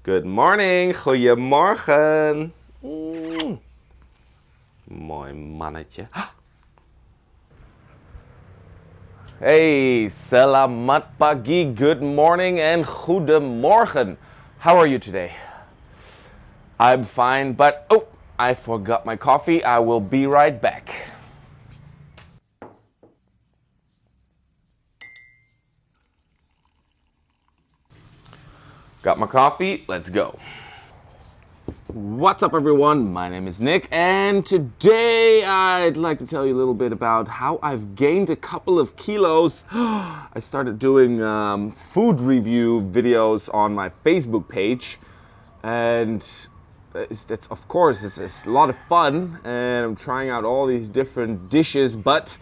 Good morning, goeiemorgen. Mooi mannetje. Hey, selamat pagi, good morning, and goedemorgen. How are you today? I'm fine, but oh, I forgot my coffee. I will be right back. Got my coffee, let's go. What's up everyone, my name is Nick and today I'd like to tell you a little bit about how I've gained a couple of kilos. I started doing food review videos on my Facebook page and it's a lot of fun and I'm trying out all these different dishes, but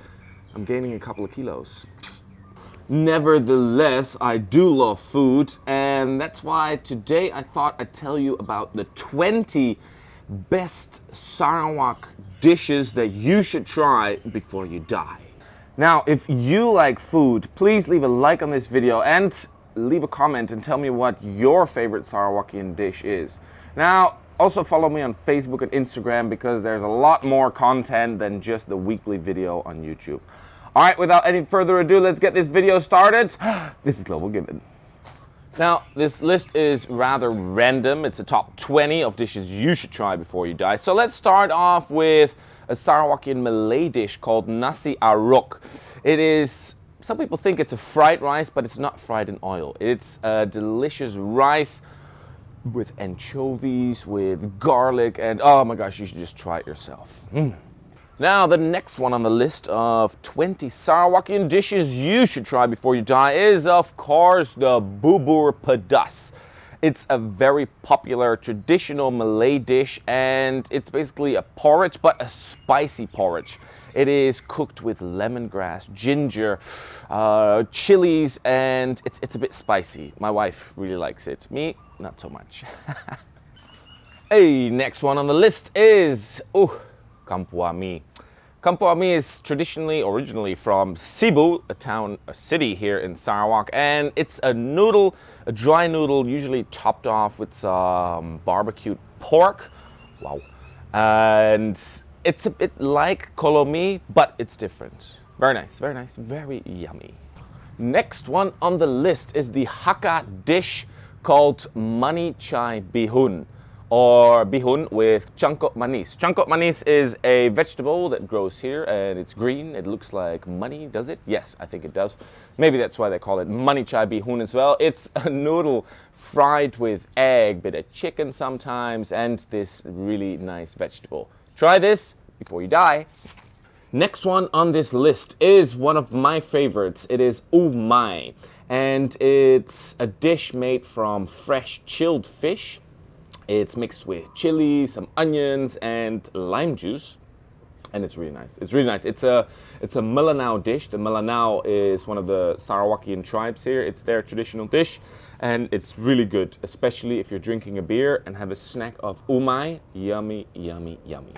I'm gaining a couple of kilos. Nevertheless, I do love food, and that's why today I thought I'd tell you about the 20 best Sarawak dishes that you should try before you die. Now, if you like food, please leave a like on this video and leave a comment and tell me what your favorite Sarawakian dish is. Now, also follow me on Facebook and Instagram because there's a lot more content than just the weekly video on YouTube. Alright, without any further ado, let's get this video started. This is Global Gibbon. Now, this list is rather random. It's a top 20 of dishes you should try before you die. So let's start off with a Sarawakian Malay dish called Nasi Aruk. It is, some people think it's a fried rice, but it's not fried in oil. It's a delicious rice with anchovies, with garlic, and oh my gosh, you should just try it yourself. Now, the next one on the list of 20 Sarawakian dishes you should try before you die is, of course, the Bubur Pedas. It's a very popular traditional Malay dish and it's basically a porridge, but a spicy porridge. It is cooked with lemongrass, ginger, chilies, and it's a bit spicy. My wife really likes it. Me, not so much. Hey, next one on the list is Kampua Mee. Kampua Mee is originally from Cebu, a city here in Sarawak, and it's a noodle, a dry noodle, usually topped off with some barbecued pork. Wow. And it's a bit like Kolo Mee, but it's different. Very nice, very yummy. Next one on the list is the Hakka dish called Mani Chai Bihun, or bihun with CANGKUK manis. CANGKUK manis is a vegetable that grows here and it's green. It looks like money, does it? Yes, I think it does. Maybe that's why they call it Mani Chai Bihun as well. It's a noodle fried with egg, bit of chicken sometimes, and this really nice vegetable. Try this before you die. Next one on this list is one of my favorites. It is Umai, and it's a dish made from fresh chilled fish. It's mixed with chili, some onions, and lime juice, and it's really nice. It's really nice. It's a Melanau dish. The Melanau is one of the Sarawakian tribes here. It's their traditional dish, and it's really good, especially if you're drinking a beer and have a snack of umai. Yummy, yummy, yummy.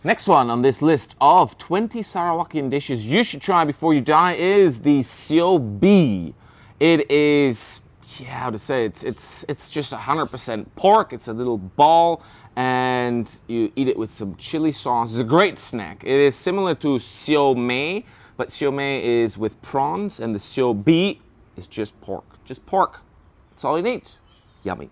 Next one on this list of 20 Sarawakian dishes you should try before you die is the Siobi. It is, how to say it? It's just 100% pork. It's a little ball and you eat it with some chili sauce. It's a great snack. It is similar to siu mei, but siu mei is with prawns and the siobi is just pork. Just pork. That's all you need. Yummy.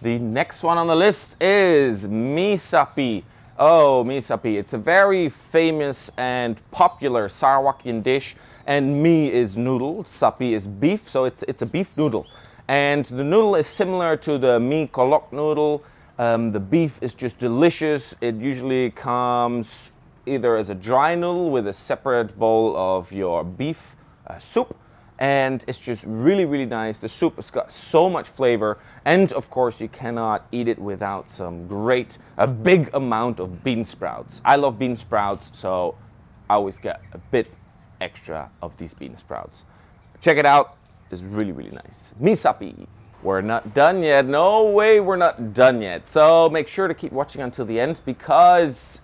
The next one on the list is Mee Sapi. Oh, Mee Sapi. It's a very famous and popular Sarawakian dish. And mee is noodle, sapi is beef, so it's a beef noodle. And the noodle is similar to the Mee Kolok noodle. The beef is just delicious. It usually comes either as a dry noodle with a separate bowl of your beef soup. And it's just really, really nice. The soup has got so much flavor. And of course, you cannot eat it without a big amount of bean sprouts. I love bean sprouts, so I always get a bit extra of these bean sprouts. Check it out. It's really, really nice. Mee Sapi. We're not done yet. No way we're not done yet. So make sure to keep watching until the end because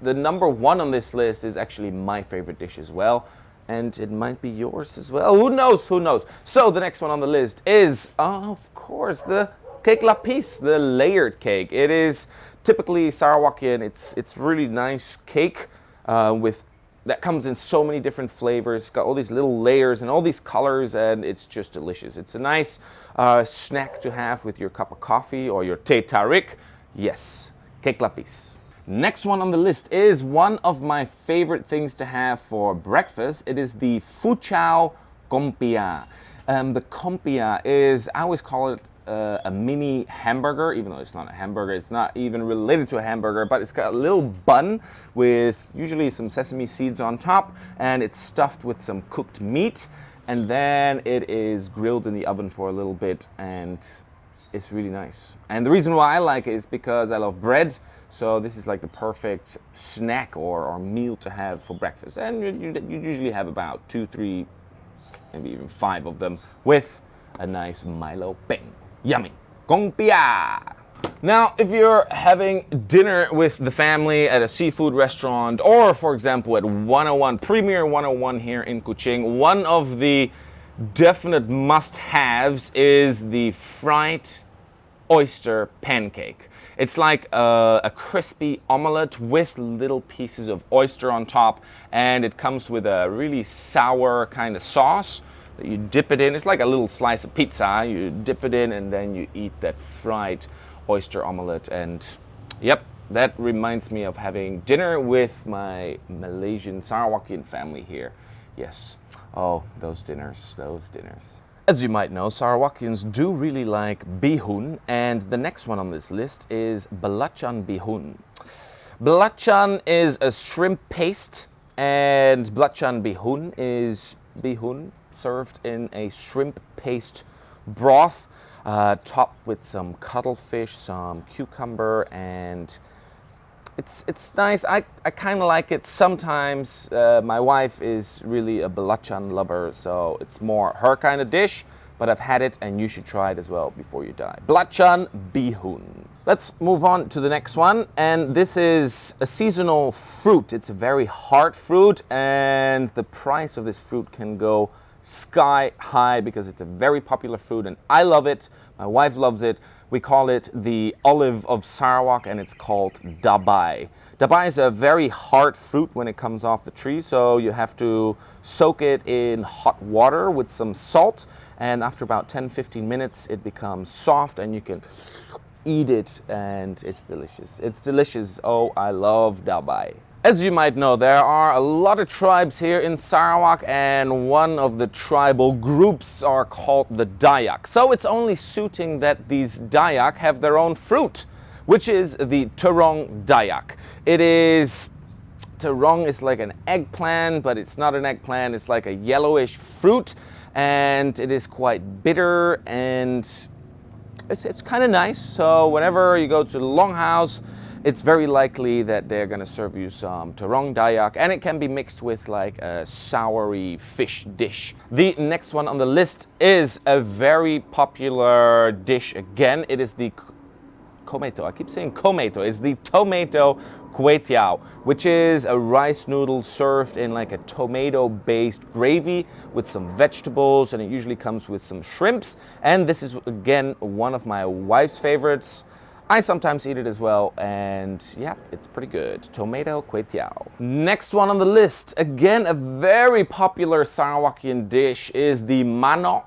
the number one on this list is actually my favorite dish as well. and it might be yours as well. Who knows? Who knows? So the next one on the list is, of course, the Kek Lapis, the layered cake. It is typically Sarawakian. It's really nice cake that comes in so many different flavors. It's got all these little layers and all these colors, and it's just delicious. It's a nice snack to have with your cup of coffee or your teh tarik. Yes, Kek Lapis. Next one on the list is one of my favorite things to have for breakfast. It is the Fuchao Kompia. The Kompia is, I always call it a mini hamburger, even though it's not a hamburger. It's not even related to a hamburger, but it's got a little bun with usually some sesame seeds on top, and it's stuffed with some cooked meat, and then it is grilled in the oven for a little bit, and it's really nice. And the reason why I like it is because I love bread. So this is like the perfect snack or meal to have for breakfast. And you usually have about 2, 3, maybe even 5 of them with a nice Milo peng. Yummy. Kompia. Now, if you're having dinner with the family at a seafood restaurant, or for example at 101, Premier 101 here in Kuching, one of the definite must-haves is the fried oyster pancake. It's like a crispy omelette with little pieces of oyster on top, and it comes with a really sour kind of sauce that you dip it in. It's like a little slice of pizza. You dip it in and then you eat that fried oyster omelette. And yep, that reminds me of having dinner with my Malaysian Sarawakian family here. Yes, oh, those dinners, those dinners. As you might know, Sarawakians do really like Bihun, and the next one on this list is Belacan Bihun. Belacan is a shrimp paste, and Belacan Bihun is Bihun served in a shrimp paste broth, topped with some cuttlefish, some cucumber, and it's nice. I kind of like it. Sometimes my wife is really a Belacan lover, so it's more her kind of dish, but I've had it and you should try it as well before you die. Belacan Bihun. Let's move on to the next one, and this is a seasonal fruit. It's a very hard fruit, and the price of this fruit can go sky high because it's a very popular fruit, and I love it. My wife loves it. We call it the olive of Sarawak, and it's called Dabai. Dabai is a very hard fruit when it comes off the tree, so you have to soak it in hot water with some salt, and after about 10-15 minutes it becomes soft and you can eat it, and it's delicious. It's delicious. Oh, I love Dabai. As you might know, there are a lot of tribes here in Sarawak, and one of the tribal groups are called the Dayak. So it's only suiting that these Dayak have their own fruit, which is the Terung Dayak. Terung is like an eggplant, but it's not an eggplant. It's like a yellowish fruit, and it is quite bitter, and it's kind of nice. So whenever you go to the longhouse, it's very likely that they're going to serve you some Terung Dayak, and it can be mixed with like a soury fish dish. The next one on the list is a very popular dish again. It is the tomato. I keep saying tomato. It's the tomato Tiaw, which is a rice noodle served in like a tomato-based gravy with some vegetables, and it usually comes with some shrimps. And this is again one of my wife's favorites. I sometimes eat it as well, and yeah, it's pretty good. Tomato Tiaw. Next one on the list, again a very popular Sarawakian dish, is the manok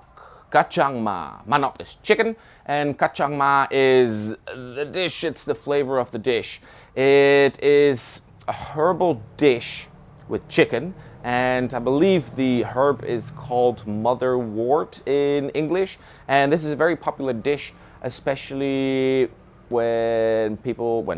Kacangma. Manok is chicken, and Kacangma is the dish. It's the flavor of the dish. It is a herbal dish with chicken, and I believe the herb is called motherwort in English. And this is a very popular dish, especially when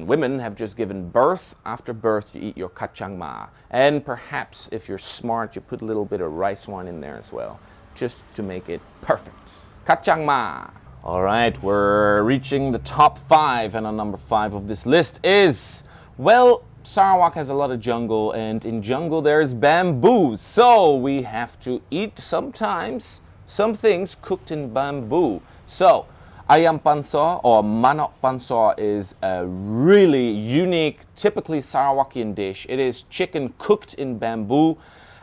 women have just given birth. After birth, you eat your Kacangma. And perhaps, if you're smart, you put a little bit of rice wine in there as well, just to make it perfect. Kacangma. All right, we're reaching the top 5, and on number 5 of this list is, well, Sarawak has a lot of jungle, and in jungle there is bamboo. So we have to eat sometimes some things cooked in bamboo. So Ayam Pansuh or manok Pansuh is a really unique, typically Sarawakian dish. It is chicken cooked in bamboo,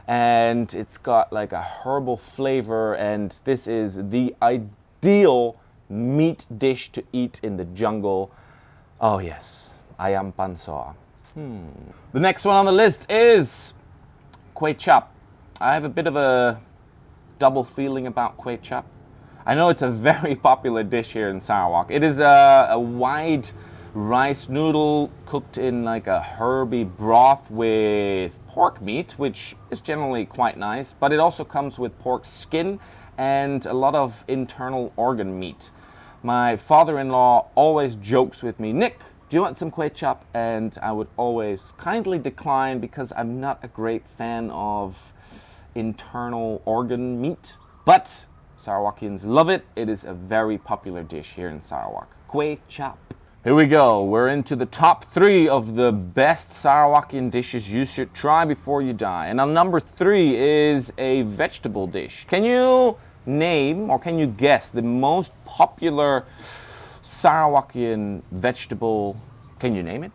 and it's got like a herbal flavor, and this is the ideal meat dish to eat in the jungle. Oh yes, Ayam Pansuh. The next one on the list is Kueh Chap. I have a bit of a double feeling about Kueh Chap. I know it's a very popular dish here in Sarawak. It is a wide rice noodle cooked in like a herby broth with pork meat, which is generally quite nice, but it also comes with pork skin and a lot of internal organ meat. My father-in-law always jokes with me, "Nick, do you want some Kueh Chap?" And I would always kindly decline because I'm not a great fan of internal organ meat. But Sarawakians love it. It is a very popular dish here in Sarawak. Kueh Chap. Here we go. We're into the top 3 of the best Sarawakian dishes you should try before you die. And on number 3 is a vegetable dish. Can you name or can you guess the most popular Sarawakian vegetable? Can you name it?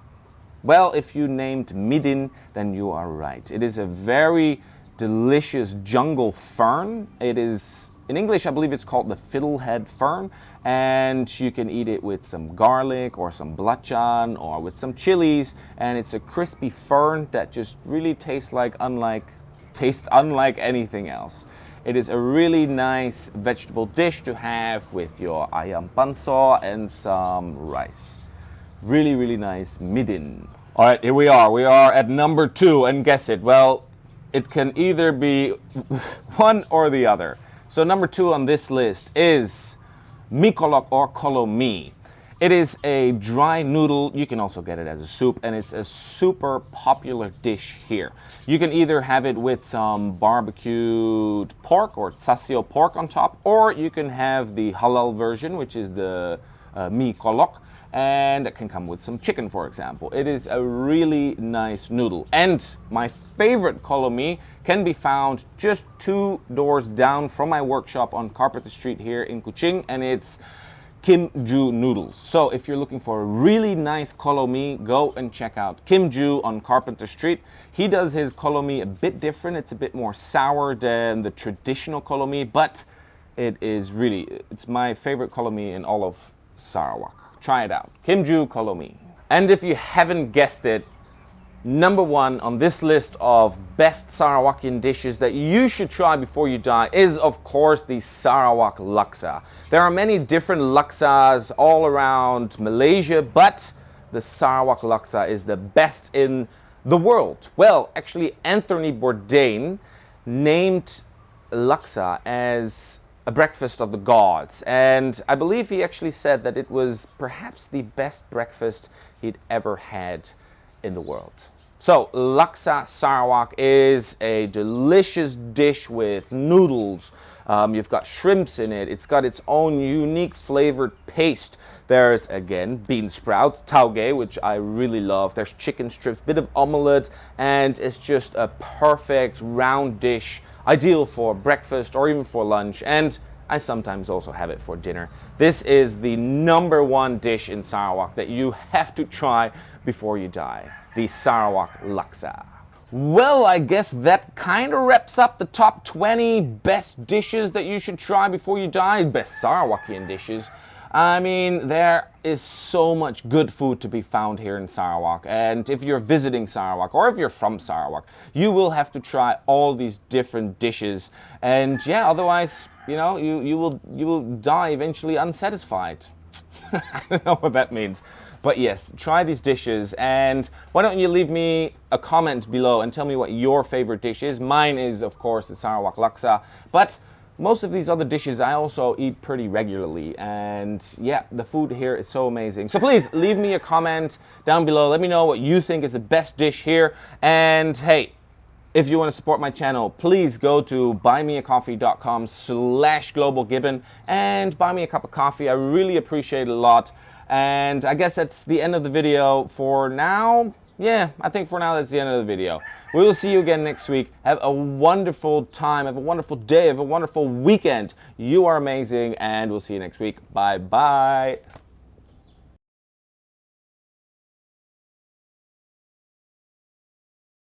Well, if you named Midin, then you are right. It is a very delicious jungle fern. It is, in English, I believe it's called the fiddlehead fern, and you can eat it with some garlic or some belacan or with some chilies, and it's a crispy fern that just really tastes unlike anything else. It is a really nice vegetable dish to have with your Ayam Pansuh and some rice. Really, really nice Midin. All right, here we are. We are at number 2, and guess it. Well, it can either be one or the other. So number 2 on this list is Mee Kolok or Kolo Mee. It is a dry noodle. You can also get it as a soup, and it's a super popular dish here. You can either have it with some barbecued pork or tsasio pork on top, or you can have the halal version, which is the Mee Kolok, and it can come with some chicken, for example. It is a really nice noodle. And my favorite Kolo Mee can be found just 2 doors down from my workshop on Carpenter Street here in Kuching, and it's Kim Ju noodles. So if you're looking for a really nice Kolo Mee, go and check out Kim Ju on Carpenter Street. He does his Kolo Mee a bit different. It's a bit more sour than the traditional Kolo Mee, but it's my favorite Kolo Mee in all of Sarawak. Try it out. Kim Ju Kolo Mee. And if you haven't guessed it, number 1 on this list of best Sarawakian dishes that you should try before you die is, of course, the Sarawak Laksa. There are many different laksas all around Malaysia, but the Sarawak Laksa is the best in the world. Well, actually, Anthony Bourdain named laksa as a breakfast of the gods, and I believe he actually said that it was perhaps the best breakfast he'd ever had in the world. So Laksa Sarawak is a delicious dish with noodles. You've got shrimps in it. It's got its own unique flavored paste. There's, again, bean sprouts, tauge, which I really love. There's chicken strips, bit of omelette, and it's just a perfect round dish, ideal for breakfast or even for lunch, and I sometimes also have it for dinner. This is the number 1 dish in Sarawak that you have to try before you die, the Sarawak Laksa. Well, I guess that kind of wraps up the top 20 best dishes that you should try before you die, best Sarawakian dishes. I mean, there is so much good food to be found here in Sarawak, and if you're visiting Sarawak or if you're from Sarawak, you will have to try all these different dishes, and yeah, otherwise, you know, you will die eventually unsatisfied. I don't know what that means. But yes, try these dishes, and why don't you leave me a comment below and tell me what your favorite dish is. Mine is, of course, the Sarawak Laksa, but most of these other dishes I also eat pretty regularly, and yeah, the food here is so amazing. So please leave me a comment down below. Let me know what you think is the best dish here, and hey, if you want to support my channel, please go to buymeacoffee.com/globalgibbon and buy me a cup of coffee. I really appreciate it a lot. And I guess that's the end of the video for now. Yeah, I think for now that's the end of the video. We will see you again next week. Have a wonderful time, have a wonderful day, have a wonderful weekend. You are amazing, and we'll see you next week. Bye-bye.